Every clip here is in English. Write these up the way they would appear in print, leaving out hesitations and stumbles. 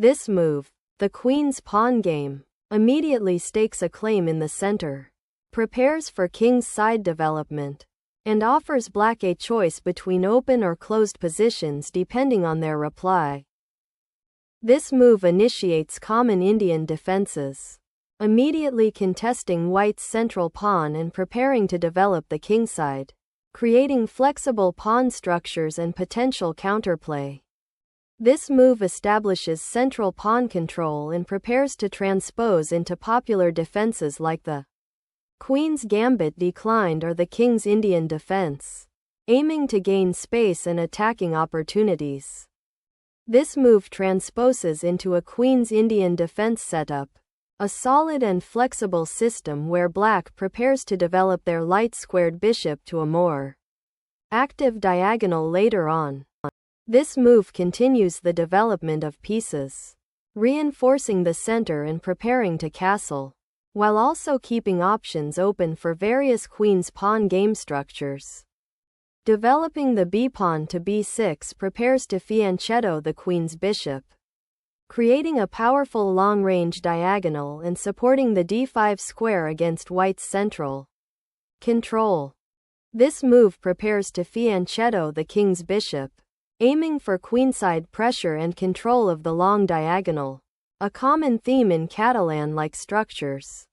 This move, the queen's pawn game, immediately stakes a claim in the center, prepares for king's side development, and offers black a choice between open or closed positions depending on their reply. This move initiates common Indian defenses, immediately contesting white's central pawn and preparing to develop the kingside, creating flexible pawn structures and potential counterplay. This move establishes central pawn control and prepares to transpose into popular defenses like the Queen's Gambit declined or the King's Indian defense, aiming to gain space and attacking opportunities. This move transposes into a Queen's Indian defense setup, a solid and flexible system where black prepares to develop their light-squared bishop to a more active diagonal later on. This move continues the development of pieces, reinforcing the center and preparing to castle, while also keeping options open for various queen's pawn game structures. Developing the b-pawn to b6 prepares to fianchetto the queen's bishop, creating a powerful long-range diagonal and supporting the d5 square against white's central control. This move prepares to fianchetto the king's bishop, aiming for queenside pressure and control of the long diagonal, a common theme in Catalan-like structures.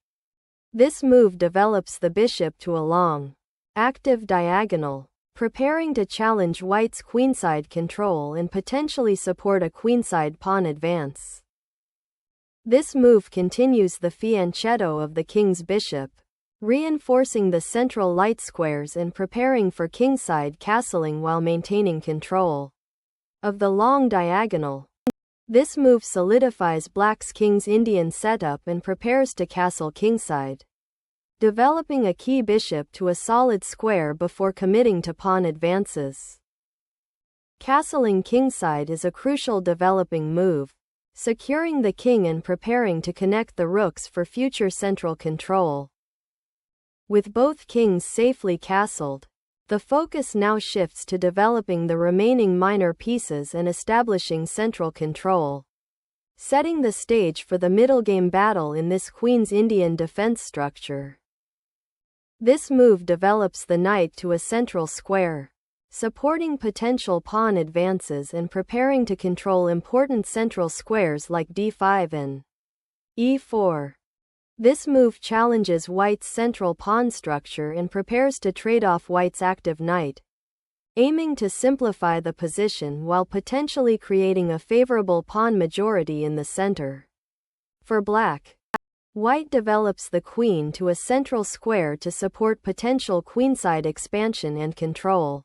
This move develops the bishop to a long, active diagonal, preparing to challenge white's queenside control and potentially support a queenside pawn advance. This move continues the fianchetto of the king's bishop, reinforcing the central light squares and preparing for kingside castling while maintaining control of the long diagonal. This move solidifies black's King's Indian setup and prepares to castle kingside, developing a key bishop to a solid square before committing to pawn advances. Castling kingside is a crucial developing move, securing the king and preparing to connect the rooks for future central control. With both kings safely castled, the focus now shifts to developing the remaining minor pieces and establishing central control, setting the stage for the middle game battle in this Queen's Indian defense structure. This move develops the knight to a central square, supporting potential pawn advances and preparing to control important central squares like d5 and e4. This move challenges white's central pawn structure and prepares to trade off white's active knight, aiming to simplify the position while potentially creating a favorable pawn majority in the center. For black, white develops the queen to a central square to support potential queenside expansion and control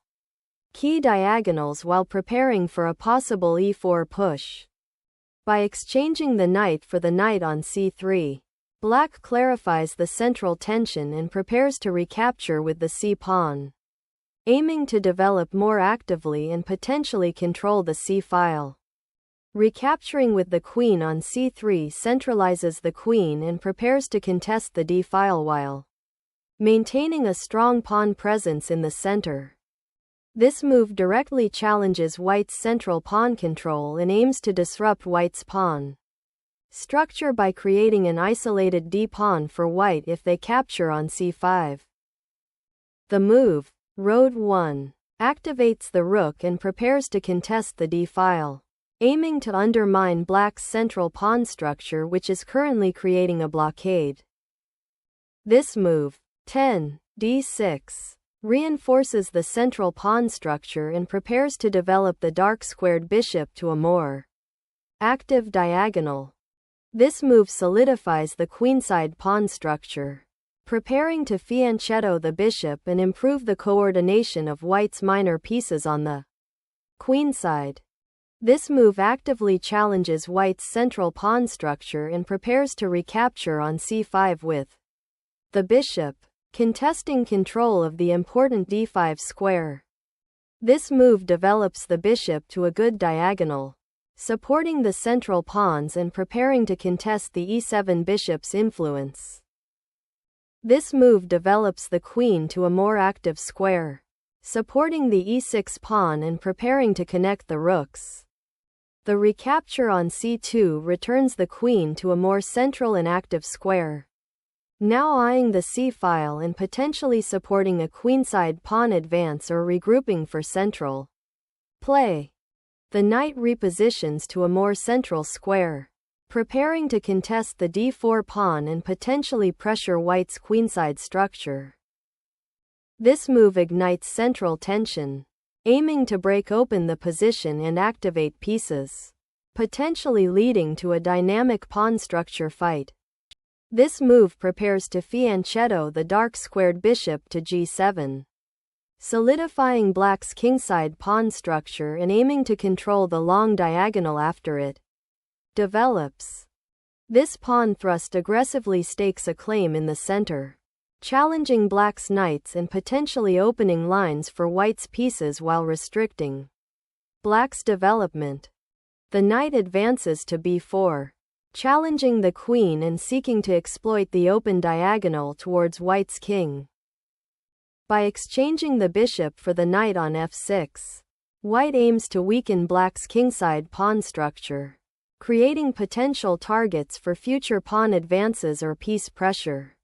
key diagonals while preparing for a possible e4 push. By exchanging the knight for the knight on c3, black clarifies the central tension and prepares to recapture with the c-pawn, aiming to develop more actively and potentially control the c-file. Recapturing with the queen on c3 centralizes the queen and prepares to contest the d-file while maintaining a strong pawn presence in the center. This move directly challenges white's central pawn control and aims to disrupt white's pawn structure by creating an isolated d-pawn for white if they capture on c5. The move, Road 1, activates the rook and prepares to contest the d-file, aiming to undermine black's central pawn structure which is currently creating a blockade. This move, 10, d6, reinforces the central pawn structure and prepares to develop the dark-squared bishop to a more active diagonal. This move solidifies the queenside pawn structure, preparing to fianchetto the bishop and improve the coordination of white's minor pieces on the queenside. This move actively challenges white's central pawn structure and prepares to recapture on c5 with the bishop, contesting control of the important d5 square. This move develops the bishop to a good diagonal, supporting the central pawns and preparing to contest the e7 bishop's influence. This move develops the queen to a more active square, supporting the e6 pawn and preparing to connect the rooks. The recapture on c2 returns the queen to a more central and active square. Now eyeing the c-file and potentially supporting a queenside pawn advance or regrouping for central play. The knight repositions to a more central square, preparing to contest the d4 pawn and potentially pressure white's queenside structure. This move ignites central tension, aiming to break open the position and activate pieces, potentially leading to a dynamic pawn structure fight. This move prepares to fianchetto the dark-squared bishop to g7, solidifying black's kingside pawn structure and aiming to control the long diagonal after it develops. This pawn thrust aggressively stakes a claim in the center, challenging black's knights and potentially opening lines for white's pieces while restricting black's development. The knight advances to b4, challenging the queen and seeking to exploit the open diagonal towards white's king. By exchanging the bishop for the knight on f6, white aims to weaken black's kingside pawn structure, creating potential targets for future pawn advances or piece pressure.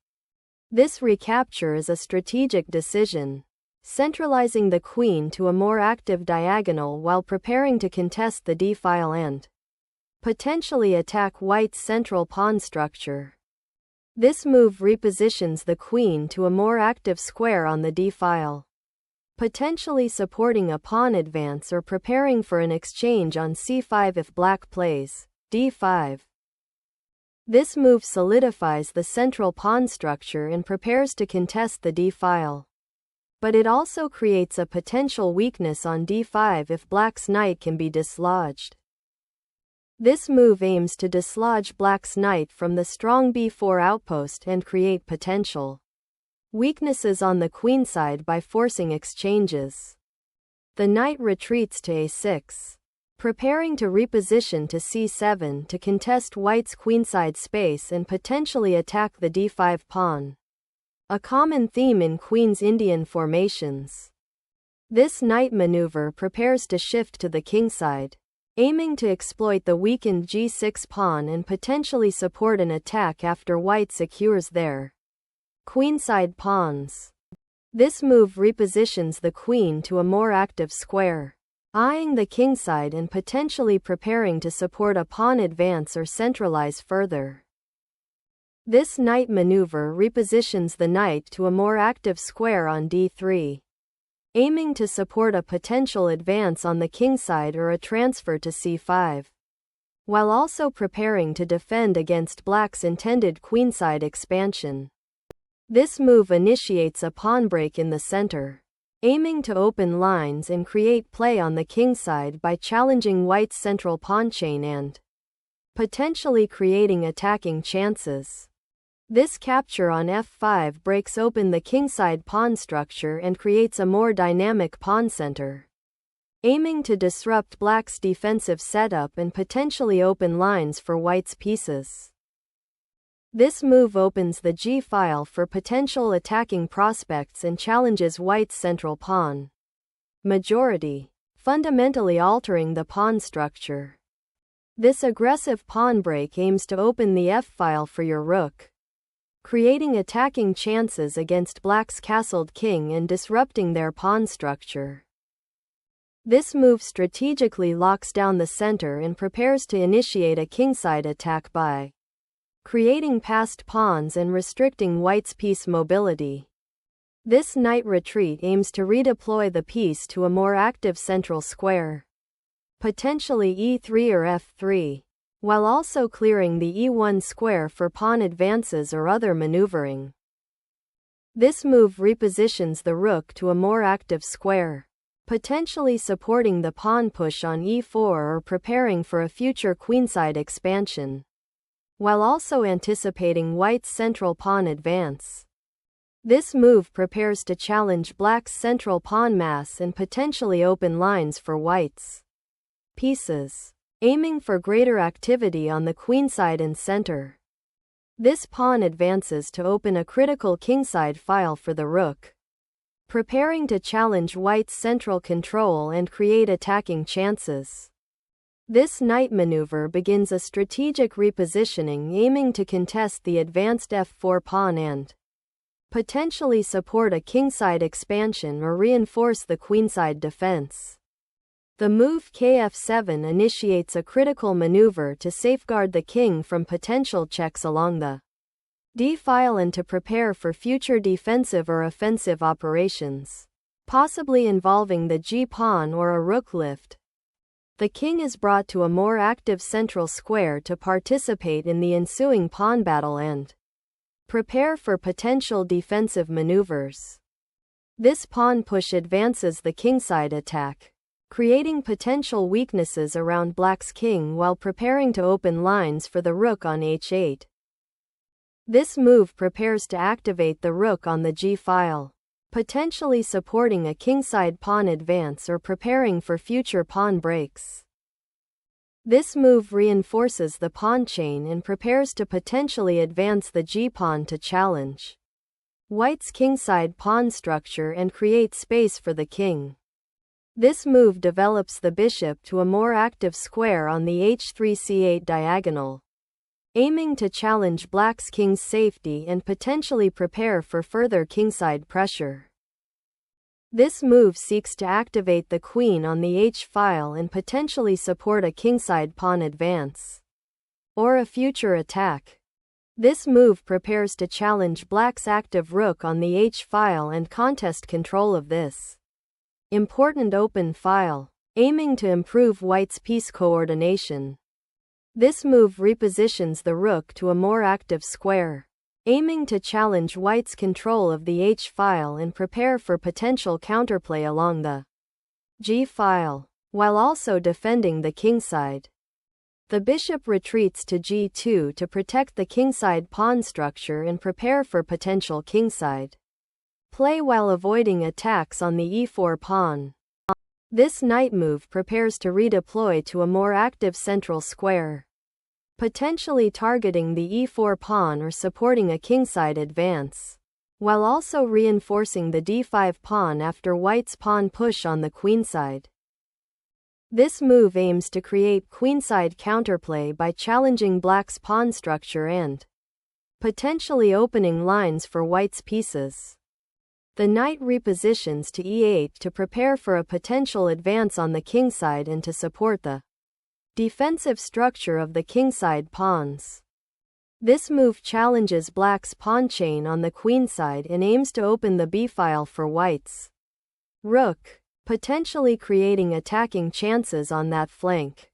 This recapture is a strategic decision, centralizing the queen to a more active diagonal while preparing to contest the d-file and potentially attack white's central pawn structure. This move repositions the queen to a more active square on the d-file, potentially supporting a pawn advance or preparing for an exchange on c5 if black plays d5. This move solidifies the central pawn structure and prepares to contest the d-file. But it also creates a potential weakness on d5 if black's knight can be dislodged. This move aims to dislodge black's knight from the strong b4 outpost and create potential weaknesses on the queenside by forcing exchanges. The knight retreats to a6, preparing to reposition to c7 to contest white's queenside space and potentially attack the d5 pawn, a common theme in Queen's Indian formations. This knight maneuver prepares to shift to the kingside, aiming to exploit the weakened g6 pawn and potentially support an attack after white secures their queenside pawns. This move repositions the queen to a more active square, eyeing the kingside and potentially preparing to support a pawn advance or centralize further. This knight maneuver repositions the knight to a more active square on d3, aiming to support a potential advance on the kingside or a transfer to c5, while also preparing to defend against black's intended queenside expansion. This move initiates a pawn break in the center, aiming to open lines and create play on the kingside by challenging white's central pawn chain and potentially creating attacking chances. This capture on f5 breaks open the kingside pawn structure and creates a more dynamic pawn center, aiming to disrupt black's defensive setup and potentially open lines for white's pieces. This move opens the g-file for potential attacking prospects and challenges white's central pawn majority, fundamentally altering the pawn structure. This aggressive pawn break aims to open the f-file for your rook, creating attacking chances against black's castled king and disrupting their pawn structure. This move strategically locks down the center and prepares to initiate a kingside attack by creating passed pawns and restricting white's piece mobility. This knight retreat aims to redeploy the piece to a more active central square, potentially e3 or f3, while also clearing the e1 square for pawn advances or other maneuvering. This move repositions the rook to a more active square, potentially supporting the pawn push on e4 or preparing for a future queenside expansion, while also anticipating white's central pawn advance. This move prepares to challenge black's central pawn mass and potentially open lines for white's pieces, aiming for greater activity on the queenside and center. This pawn advances to open a critical kingside file for the rook, preparing to challenge white's central control and create attacking chances. This knight maneuver begins a strategic repositioning aiming to contest the advanced f4 pawn and potentially support a kingside expansion or reinforce the queenside defense. The move kf7 initiates a critical maneuver to safeguard the king from potential checks along the d-file and to prepare for future defensive or offensive operations, possibly involving the g-pawn or a rook lift. The king is brought to a more active central square to participate in the ensuing pawn battle and prepare for potential defensive maneuvers. This pawn push advances the kingside attack, creating potential weaknesses around black's king while preparing to open lines for the rook on h8. This move prepares to activate the rook on the g-file, potentially supporting a kingside pawn advance or preparing for future pawn breaks. This move reinforces the pawn chain and prepares to potentially advance the g-pawn to challenge white's kingside pawn structure and create space for the king. This move develops the bishop to a more active square on the h3c8 diagonal, aiming to challenge black's king's safety and potentially prepare for further kingside pressure. This move seeks to activate the queen on the h-file and potentially support a kingside pawn advance or a future attack. This move prepares to challenge black's active rook on the h-file and contest control of this important open file, aiming to improve white's piece coordination. This move repositions the rook to a more active square, aiming to challenge white's control of the h-file and prepare for potential counterplay along the g-file, while also defending the kingside. The bishop retreats to g2 to protect the kingside pawn structure and prepare for potential kingside play while avoiding attacks on the e4 pawn. This knight move prepares to redeploy to a more active central square, potentially targeting the e4 pawn or supporting a kingside advance, while also reinforcing the d5 pawn after white's pawn push on the queenside. This move aims to create queenside counterplay by challenging black's pawn structure and potentially opening lines for white's pieces. The knight repositions to e8 to prepare for a potential advance on the kingside and to support the defensive structure of the kingside pawns. This move challenges black's pawn chain on the queenside and aims to open the b-file for white's rook, potentially creating attacking chances on that flank.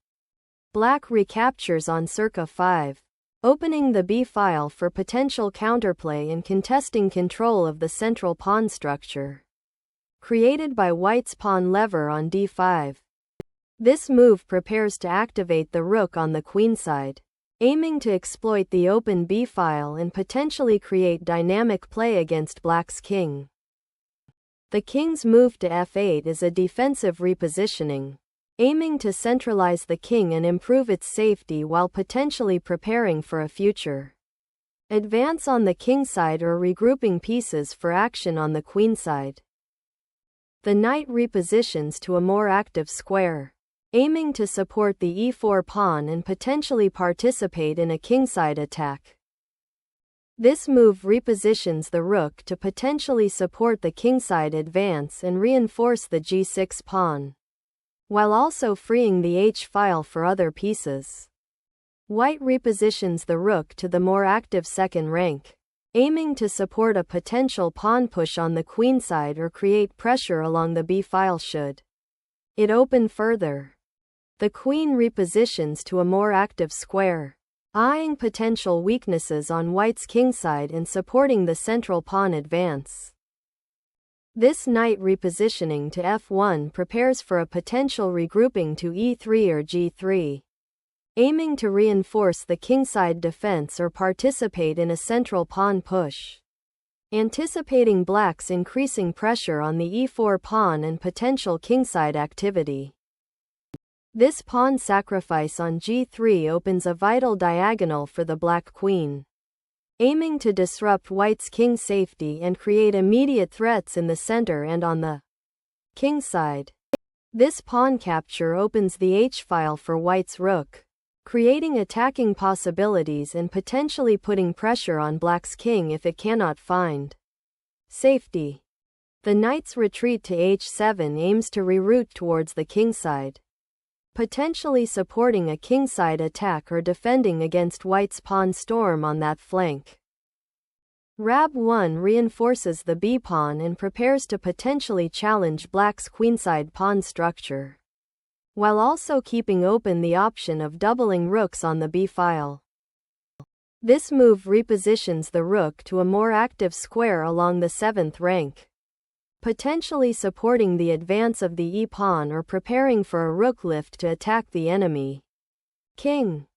Black recaptures on circa 5, opening the b-file for potential counterplay and contesting control of the central pawn structure created by white's pawn lever on d5. This move prepares to activate the rook on the queenside, aiming to exploit the open b-file and potentially create dynamic play against black's king. The king's move to f8 is a defensive repositioning, aiming to centralize the king and improve its safety while potentially preparing for a future advance on the kingside or regrouping pieces for action on the queenside. The knight repositions to a more active square, aiming to support the e4 pawn and potentially participate in a kingside attack. This move repositions the rook to potentially support the kingside advance and reinforce the g6 pawn, while also freeing the h-file for other pieces. White repositions the rook to the more active second rank, aiming to support a potential pawn push on the queenside or create pressure along the b-file should it open further. The queen repositions to a more active square, eyeing potential weaknesses on white's kingside and supporting the central pawn advance. This knight repositioning to f1 prepares for a potential regrouping to e3 or g3, aiming to reinforce the kingside defense or participate in a central pawn push, anticipating black's increasing pressure on the e4 pawn and potential kingside activity. This pawn sacrifice on g3 opens a vital diagonal for the black queen, aiming to disrupt white's king safety and create immediate threats in the center and on the kingside. This pawn capture opens the h-file for white's rook, creating attacking possibilities and potentially putting pressure on black's king if it cannot find safety. The knight's retreat to h7 aims to reroute towards the kingside, potentially supporting a kingside attack or defending against white's pawn storm on that flank. Rab1 reinforces the b-pawn and prepares to potentially challenge black's queenside pawn structure, while also keeping open the option of doubling rooks on the b-file. This move repositions the rook to a more active square along the 7th rank, potentially supporting the advance of the e-pawn or preparing for a rook lift to attack the enemy king.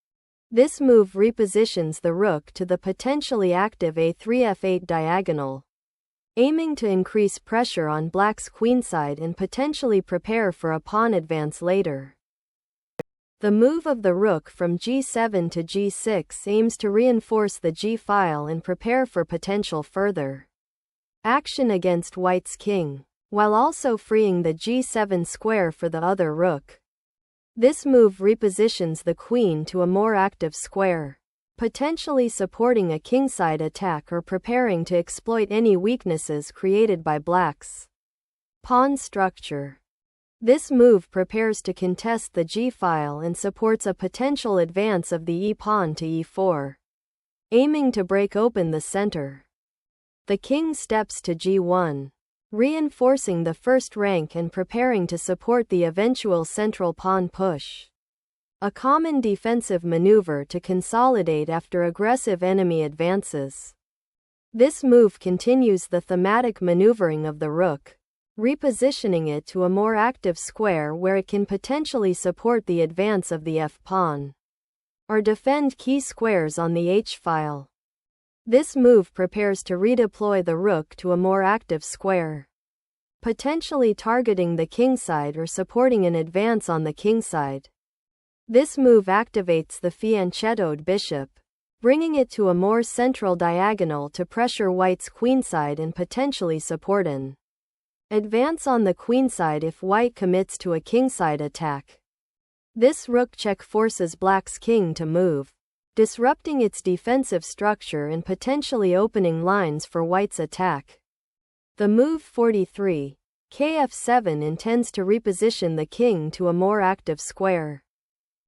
This move repositions the rook to the potentially active a3-f8 diagonal, aiming to increase pressure on black's queenside and potentially prepare for a pawn advance later. The move of the rook from g7 to g6 aims to reinforce the g-file and prepare for potential further action against white's king, while also freeing the g7 square for the other rook. This move repositions the queen to a more active square, potentially supporting a kingside attack or preparing to exploit any weaknesses created by black's pawn structure. This move prepares to contest the g-file and supports a potential advance of the e-pawn to e4, aiming to break open the center. The king steps to g1, reinforcing the first rank and preparing to support the eventual central pawn push, a common defensive maneuver to consolidate after aggressive enemy advances. This move continues the thematic maneuvering of the rook, repositioning it to a more active square where it can potentially support the advance of the f-pawn, or defend key squares on the h-file. This move prepares to redeploy the rook to a more active square, potentially targeting the kingside or supporting an advance on the kingside. This move activates the fianchettoed bishop, bringing it to a more central diagonal to pressure white's queenside and potentially support an advance on the queenside if white commits to a kingside attack. This rook check forces black's king to move, disrupting its defensive structure and potentially opening lines for white's attack. The move 43, kf7 intends to reposition the king to a more active square,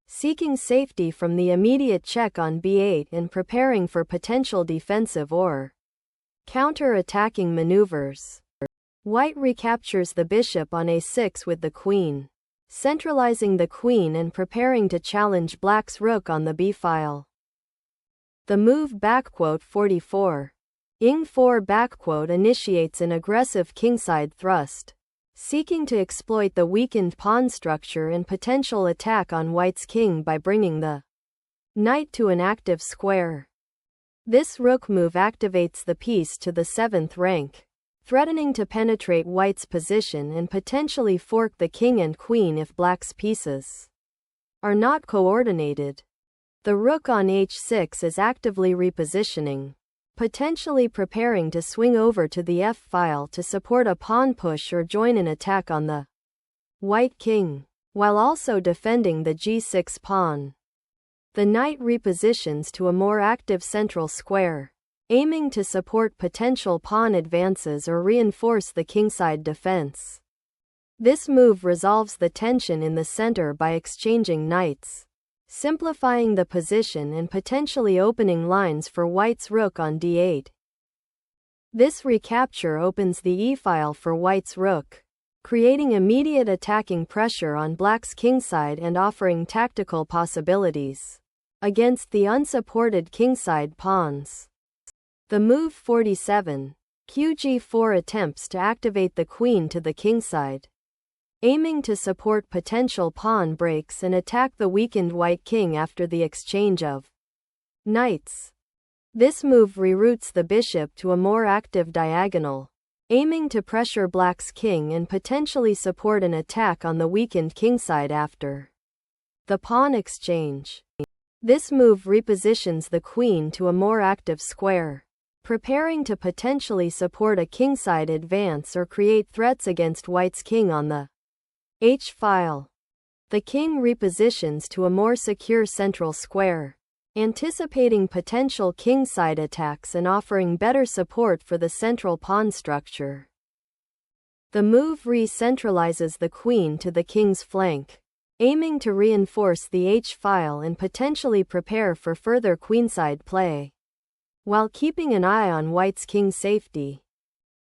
seeking safety from the immediate check on b8 and preparing for potential defensive or counter-attacking maneuvers. White recaptures the bishop on a6 with the queen, centralizing the queen and preparing to challenge black's rook on the b-file. The move 44, ing4 initiates an aggressive kingside thrust, seeking to exploit the weakened pawn structure and potential attack on white's king by bringing the knight to an active square. This rook move activates the piece to the 7th rank, threatening to penetrate white's position and potentially fork the king and queen if black's pieces are not coordinated. The rook on h6 is actively repositioning, potentially preparing to swing over to the f-file to support a pawn push or join an attack on the white king, while also defending the g6 pawn. The knight repositions to a more active central square, aiming to support potential pawn advances or reinforce the kingside defense. This move resolves the tension in the center by exchanging knights, simplifying the position and potentially opening lines for white's rook on d8. This recapture opens the e-file for white's rook, creating immediate attacking pressure on black's kingside and offering tactical possibilities against the unsupported kingside pawns. The move 47, qg4 attempts to activate the queen to the kingside, aiming to support potential pawn breaks and attack the weakened white king after the exchange of knights. This move reroutes the bishop to a more active diagonal, aiming to pressure black's king and potentially support an attack on the weakened kingside after the pawn exchange. This move repositions the queen to a more active square, preparing to potentially support a kingside advance or create threats against white's king on the h-file. The king repositions to a more secure central square, anticipating potential kingside attacks and offering better support for the central pawn structure. The move re-centralizes the queen to the king's flank, aiming to reinforce the h-file and potentially prepare for further queenside play, while keeping an eye on white's king's safety.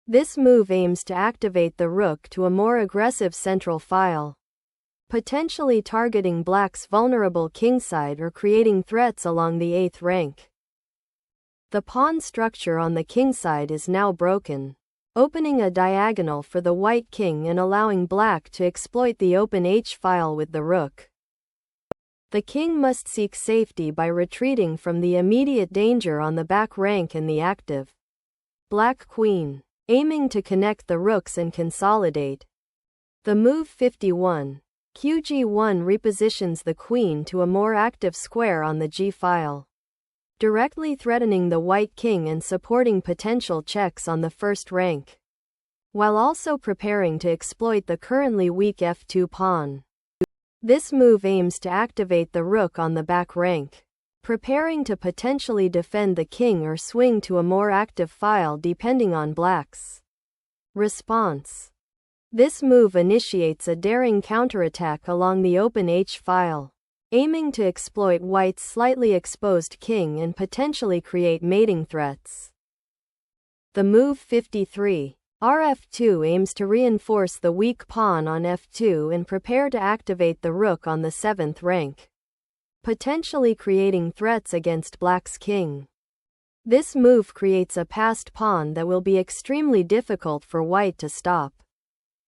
This move aims to activate the rook to a more aggressive central file, potentially targeting black's vulnerable kingside or creating threats along the 8th rank. The pawn structure on the kingside is now broken, opening a diagonal for the white king and allowing black to exploit the open h-file with the rook. The king must seek safety by retreating from the immediate danger on the back rank and the active black queen, aiming to connect the rooks and consolidate. The move 51, qg1 repositions the queen to a more active square on the g-file, directly threatening the white king and supporting potential checks on the first rank, while also preparing to exploit the currently weak f2 pawn. This move aims to activate the rook on the back rank, preparing to potentially defend the king or swing to a more active file depending on black's response. This move initiates a daring counterattack along the open h-file, aiming to exploit white's slightly exposed king and potentially create mating threats. The move 53, rf2 aims to reinforce the weak pawn on f2 and prepare to activate the rook on the 7th rank, potentially creating threats against black's king. This move creates a passed pawn that will be extremely difficult for white to stop,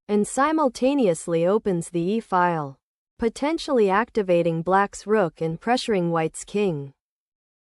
and simultaneously opens the e-file, potentially activating black's rook and pressuring white's king.